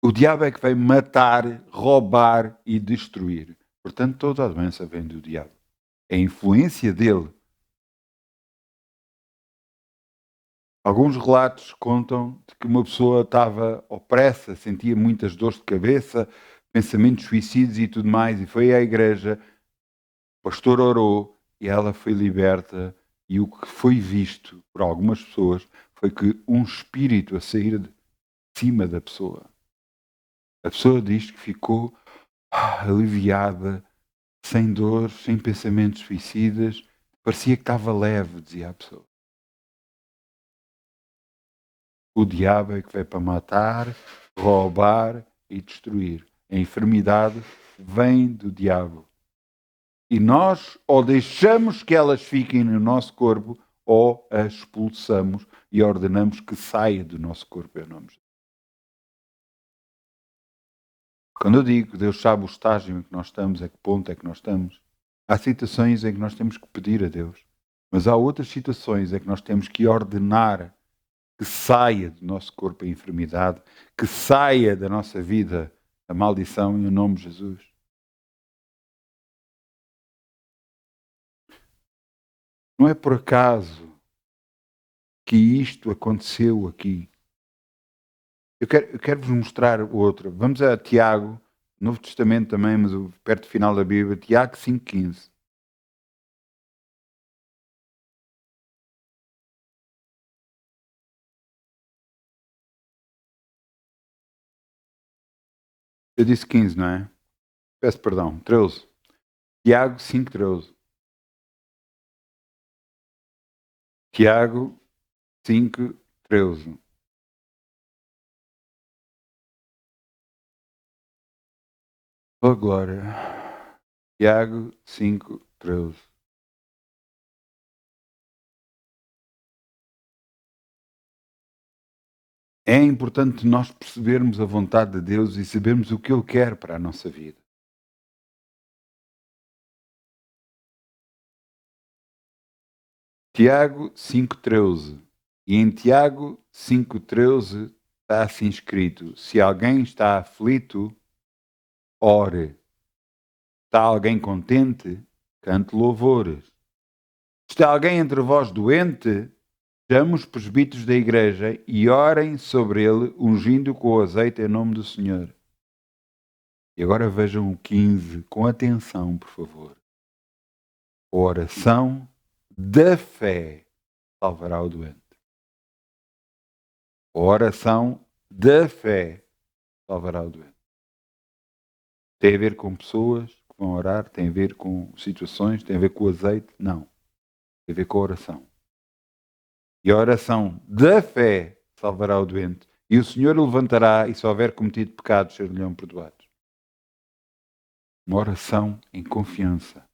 O diabo é que vai matar, roubar e destruir. Portanto, toda a doença vem do diabo. É a influência dele. Alguns relatos contam de que uma pessoa estava opressa, sentia muitas dores de cabeça, pensamentos suicidas e tudo mais, e foi à igreja, o pastor orou e ela foi liberta. E o que foi visto por algumas pessoas foi que um espírito a sair de cima da pessoa. A pessoa diz que ficou aliviada, sem dores, sem pensamentos suicidas, parecia que estava leve, dizia a pessoa. O diabo é que veio para matar, roubar e destruir. A enfermidade vem do diabo. E nós ou deixamos que elas fiquem no nosso corpo ou as expulsamos e ordenamos que saia do nosso corpo em nome de Jesus. Quando eu digo que Deus sabe o estágio em que nós estamos, a que ponto é que nós estamos, há situações em que nós temos que pedir a Deus, mas há outras situações em que nós temos que ordenar que saia do nosso corpo a enfermidade, que saia da nossa vida a maldição em nome de Jesus. Não é por acaso que isto aconteceu aqui. Eu quero vos mostrar outra. Vamos a Tiago, Novo Testamento também, mas perto do final da Bíblia, Tiago 5,15. Eu disse 15, não é? Peço perdão, 13. Tiago 5,13. Tiago 5,13. Oh, glória. Tiago 5,13. É importante nós percebermos a vontade de Deus e sabermos o que Ele quer para a nossa vida. Tiago 5,13. E em Tiago 5,13 está assim escrito: se alguém está aflito, ore. Está alguém contente, cante louvores. Se está alguém entre vós doente, chame os presbíteros da igreja e orem sobre ele, ungindo com o azeite em nome do Senhor. E agora vejam o 15 com atenção, por favor. A oração da fé salvará o doente. A oração da fé salvará o doente. Tem a ver com pessoas que vão orar, tem a ver com situações, tem a ver com o azeite? Não. Tem a ver com a oração. E a oração da fé salvará o doente. E o Senhor o levantará e se houver cometido pecados, ser-lhe-ão perdoados. Uma oração em confiança.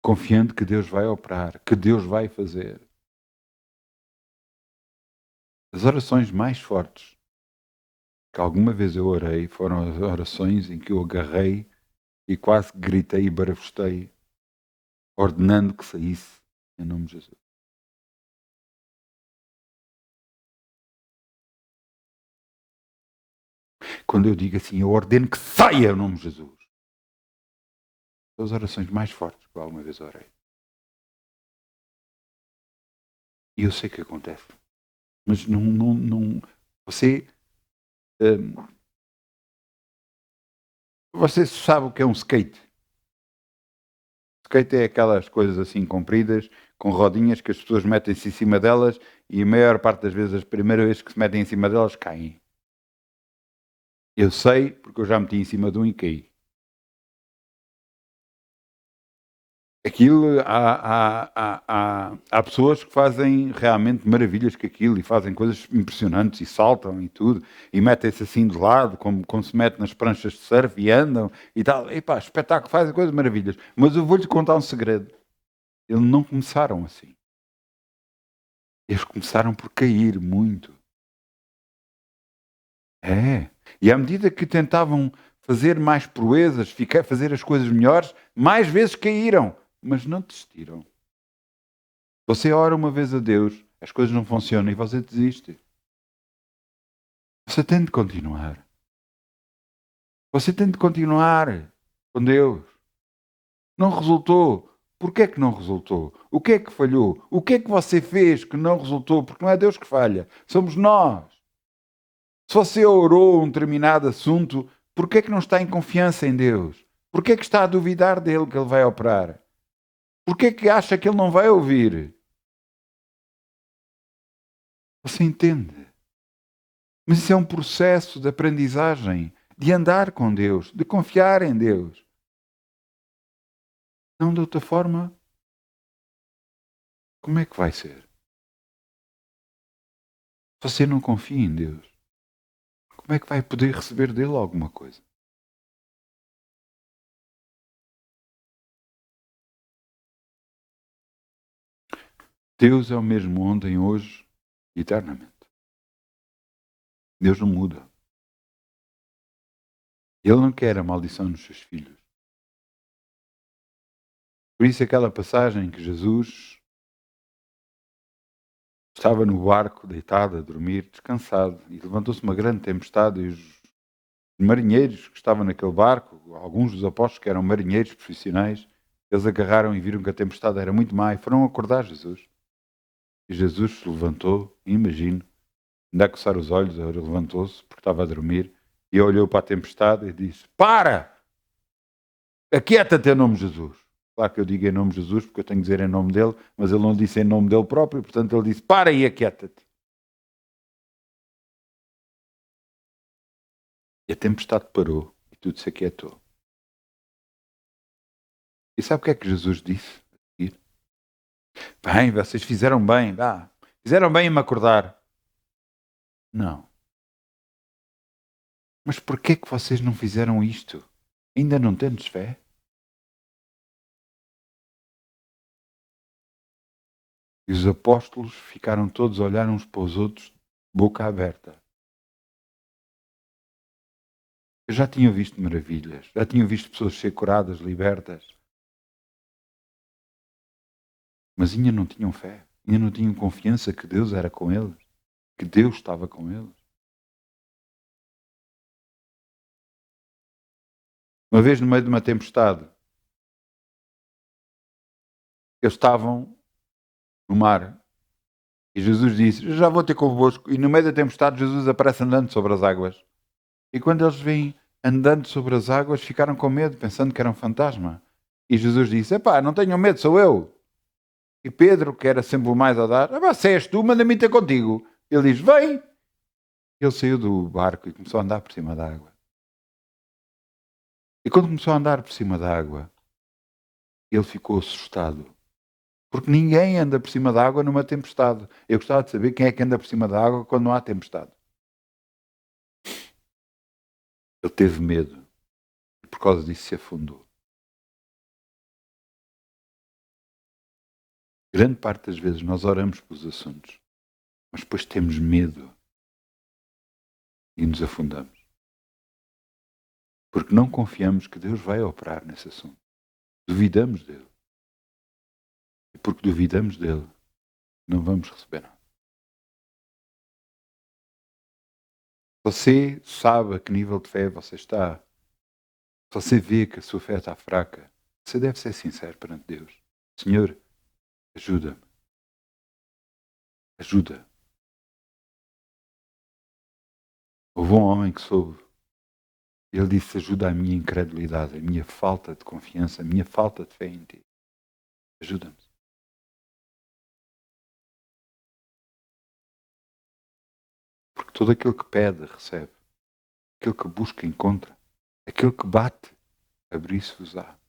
Confiante que Deus vai operar, que Deus vai fazer. As orações mais fortes que alguma vez eu orei foram as orações em que eu agarrei e quase gritei e barafustei, ordenando que saísse em nome de Jesus. Quando eu digo assim, eu ordeno que saia em nome de Jesus. São as orações mais fortes que eu alguma vez orei. E eu sei que acontece. Mas não você você sabe o que é um skate? Skate é aquelas coisas assim compridas, com rodinhas que as pessoas metem-se em cima delas e a maior parte das vezes, a primeira vez que se metem em cima delas, caem. Eu sei porque eu já meti em cima de um e caí. Aquilo, há pessoas que fazem realmente maravilhas com aquilo e fazem coisas impressionantes e saltam e tudo e metem-se assim de lado, como se mete nas pranchas de surf e andam e tal. Epá, espetáculo, fazem coisas maravilhas. Mas eu vou-lhe contar um segredo. Eles não começaram assim. Eles começaram por cair muito. É. E à medida que tentavam fazer mais proezas, fazer as coisas melhores, mais vezes caíram, mas não desistiram. Você ora uma vez a Deus, as coisas não funcionam e você desiste. Você tem de continuar. Você tem de continuar com Deus. Não resultou. Porquê é que não resultou? O que é que falhou? O que é que você fez que não resultou? Porque não é Deus que falha, somos nós. Se você orou um determinado assunto, porquê é que não está em confiança em Deus? Porquê é que está a duvidar dele que ele vai operar? Porquê é que acha que ele não vai ouvir? Você entende? Mas isso é um processo de aprendizagem, de andar com Deus, de confiar em Deus. Não de outra forma, como é que vai ser? Se você não confia em Deus, como é que vai poder receber dele alguma coisa? Deus é o mesmo ontem, hoje e eternamente. Deus não muda. Ele não quer a maldição nos seus filhos. Por isso aquela passagem em que Jesus estava no barco, deitado, a dormir, descansado, e levantou-se uma grande tempestade e os marinheiros que estavam naquele barco, alguns dos apóstolos que eram marinheiros profissionais, eles agarraram e viram que a tempestade era muito má e foram acordar Jesus. E Jesus se levantou, imagino, ainda a coçar os olhos, ele levantou-se porque estava a dormir e olhou para a tempestade e disse: Para! Aquieta-te em nome de Jesus. Claro que eu digo em nome de Jesus porque eu tenho que dizer em nome dele, mas ele não disse em nome dele próprio, portanto ele disse: Para e aquieta-te. E a tempestade parou e tudo se aquietou. E sabe o que é que Jesus disse? Bem, vocês fizeram bem, fizeram bem em me acordar. Não. Mas porquê que vocês não fizeram isto? Ainda não tendes fé? E os apóstolos ficaram todos a olhar uns para os outros, boca aberta. Eu já tinha visto maravilhas, já tinha visto pessoas ser curadas, libertas. Mas ainda não tinham fé, ainda não tinham confiança que Deus era com eles, que Deus estava com eles. Uma vez no meio de uma tempestade, eles estavam no mar e Jesus disse: "Eu já vou ter convosco." E no meio da tempestade, Jesus aparece andando sobre as águas. E quando eles vêm andando sobre as águas, ficaram com medo, pensando que era um fantasma. E Jesus disse: "Epá, não tenham medo, sou eu." E Pedro, que era sempre o mais a dar: "Ah, se és tu, manda-me ter contigo." Ele diz: "Vem." Ele saiu do barco e começou a andar por cima da água. E quando começou a andar por cima da água, ele ficou assustado. Porque ninguém anda por cima da água numa tempestade. Eu gostava de saber quem é que anda por cima da água quando não há tempestade. Ele teve medo e por causa disso se afundou. Grande parte das vezes nós oramos pelos assuntos, mas depois temos medo e nos afundamos. Porque não confiamos que Deus vai operar nesse assunto. Duvidamos dele. E porque duvidamos dele, não vamos receber nada. Você sabe a que nível de fé você está. Se você vê que a sua fé está fraca, você deve ser sincero perante Deus. Senhor, ajuda-me. Ajuda. Houve um homem que soube. Ele disse: ajuda a minha incredulidade, a minha falta de confiança, a minha falta de fé em ti. Ajuda-me. Porque todo aquele que pede, recebe. Aquele que busca, encontra. Aquele que bate, abrir-se-vos-á.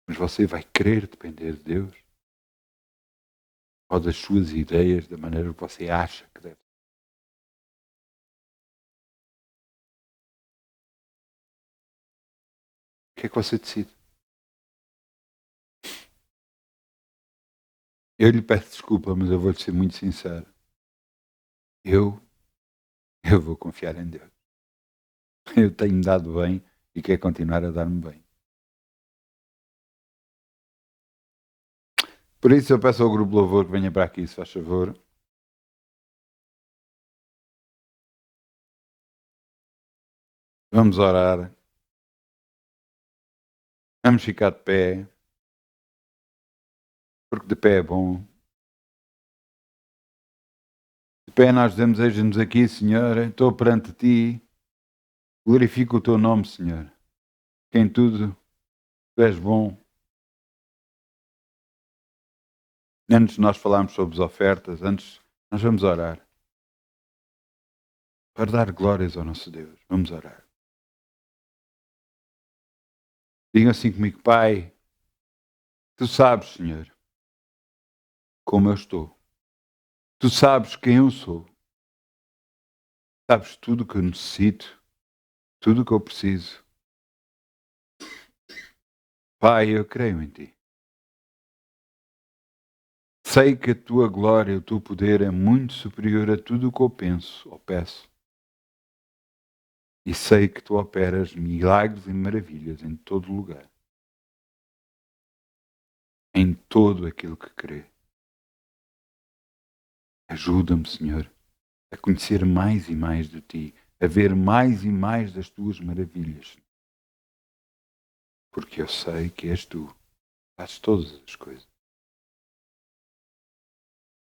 Mas você vai querer depender de Deus? Ou das suas ideias, da maneira que você acha que deve? O que é que você decide? Eu lhe peço desculpa, mas eu vou-lhe ser muito sincero. Eu, eu vou confiar em Deus. Eu tenho-me dado bem e quero continuar a dar-me bem. Por isso eu peço ao grupo Louvor que venha para aqui, se faz favor. Vamos orar. Vamos ficar de pé. Porque de pé é bom. De pé nós dizemos, eis-nos aqui, Senhor, estou perante ti. Glorifico o teu nome, Senhor. Que em tudo tu és bom. Antes de nós falarmos sobre as ofertas, antes nós vamos orar. Para dar glórias ao nosso Deus. Vamos orar. Digam assim comigo, Pai, tu sabes, Senhor, como eu estou. Tu sabes quem eu sou. Sabes tudo o que eu necessito, tudo o que eu preciso. Pai, eu creio em ti. Sei que a tua glória, o teu poder é muito superior a tudo o que eu penso ou peço. E sei que tu operas milagres e maravilhas em todo lugar. Em todo aquilo que crê. Ajuda-me, Senhor, a conhecer mais e mais de ti, a ver mais e mais das tuas maravilhas. Porque eu sei que és tu, fazes todas as coisas.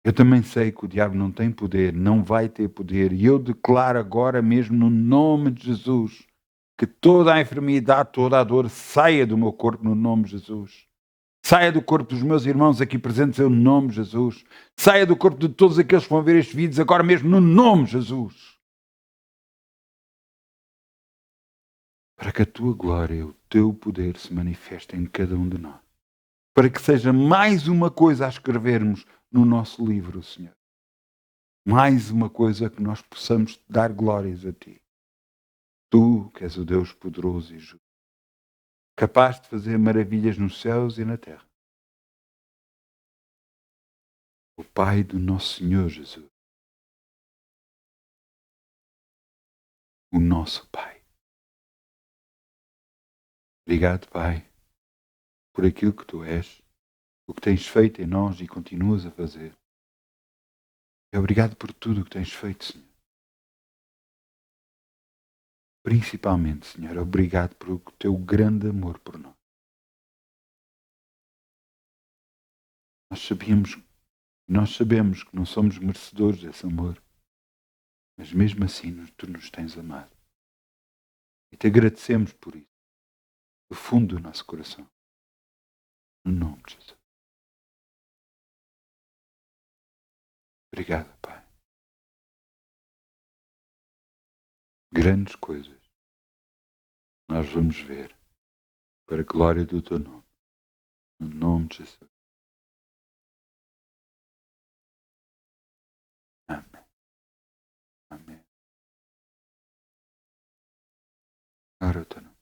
Eu também sei que o diabo não tem poder, não vai ter poder, e eu declaro agora mesmo no nome de Jesus que toda a enfermidade, toda a dor saia do meu corpo no nome de Jesus. Saia do corpo dos meus irmãos aqui presentes em nome de Jesus. Saia do corpo de todos aqueles que vão ver estes vídeos agora mesmo no nome de Jesus. Para que a tua glória, o teu poder se manifestem em cada um de nós. Para que seja mais uma coisa a escrevermos no nosso livro, Senhor. Mais uma coisa que nós possamos dar glórias a Ti. Tu, que és o Deus poderoso e justo, capaz de fazer maravilhas nos céus e na terra. O Pai do nosso Senhor Jesus. O nosso Pai. Obrigado, Pai, por aquilo que Tu és, o que tens feito em nós e continuas a fazer. E obrigado por tudo o que tens feito, Senhor. Principalmente, Senhor, obrigado por o Teu grande amor por nós. Nós sabemos que não somos merecedores desse amor, mas mesmo assim Tu nos tens amado. E Te agradecemos por isso, do fundo do nosso coração. No nome de Jesus. Obrigado, Pai. Grandes coisas nós vamos ver para a glória do Teu nome. No nome de Jesus. Amém. Amém. Ora, o Teu nome.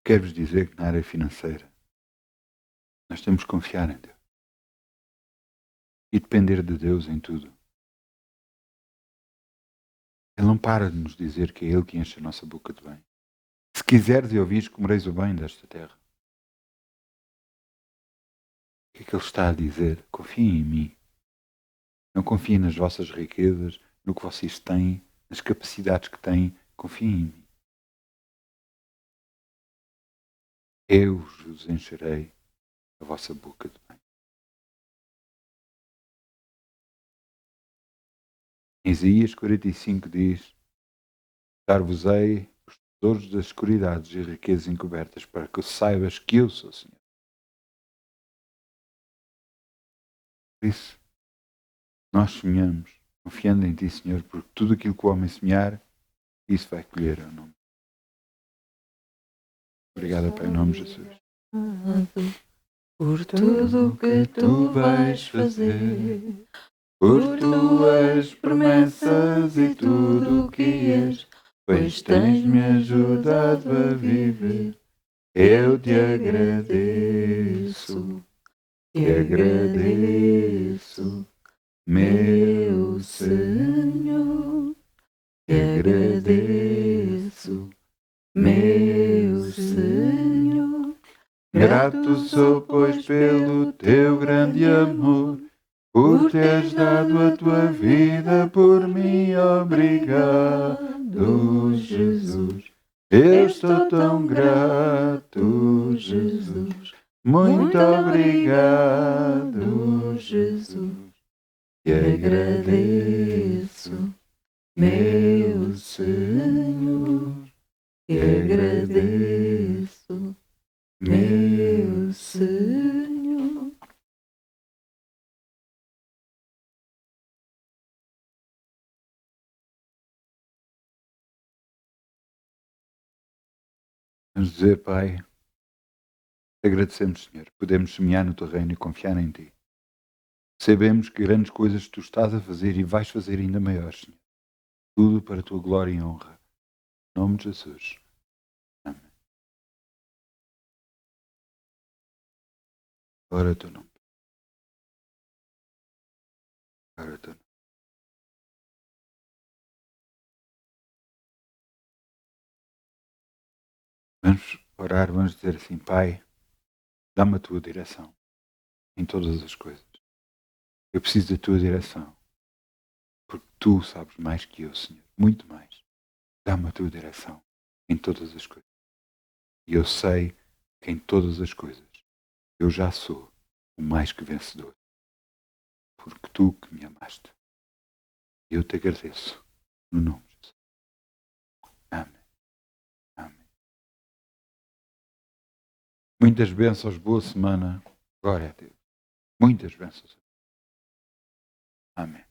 Quero-vos dizer que na área financeira nós temos que confiar em Deus e depender de Deus em tudo. Ele não para de nos dizer que é Ele que enche a nossa boca de bem. Se quiseres e ouvires, comereis o bem desta terra. O que é que Ele está a dizer? Confiem em mim. Não confiem nas vossas riquezas, no que vocês têm, nas capacidades que têm. Confiem em mim. Eu vos encherei a vossa boca de bem. Em Isaías 45 diz: dar-vos-ei os tesouros das escuridades e riquezas encobertas, para que saibas que eu sou o Senhor. Por isso, nós sonhamos, confiando em Ti, Senhor, porque tudo aquilo que o homem semear, Isso vai colher o nome. Obrigado, Pai, em nome de Jesus. Por tudo que tu vais fazer, por tuas promessas e tudo o que és, pois tens-me ajudado a viver. Eu te agradeço, meu Senhor, te agradeço, meu Senhor. Grato sou, pois, pelo teu grande amor, por teres dado a tua vida por mim. Obrigado, Jesus. Eu estou tão grato, Jesus. Muito obrigado, Jesus. Te agradeço, meu Senhor. Te agradeço, meu Senhor. Vamos dizer, Pai, agradecemos, Senhor. Podemos semear no teu reino e confiar em ti. Sabemos que grandes coisas tu estás a fazer e vais fazer ainda maiores, Senhor. Tudo para a tua glória e honra. Em nome de Jesus. Amém. Glória ao teu nome. Glória ao teu nome. Vamos orar, vamos dizer assim, Pai, dá-me a tua direção em todas as coisas. Eu preciso da tua direção, porque tu sabes mais que eu, Senhor, muito mais. Dá-me a tua direção em todas as coisas. E eu sei que em todas as coisas eu já sou o mais que vencedor, porque tu que me amaste. Eu te agradeço, no nome de Jesus. Amém. Amém. Muitas bênçãos, boa semana. Glória a Deus. Muitas bênçãos. Amém.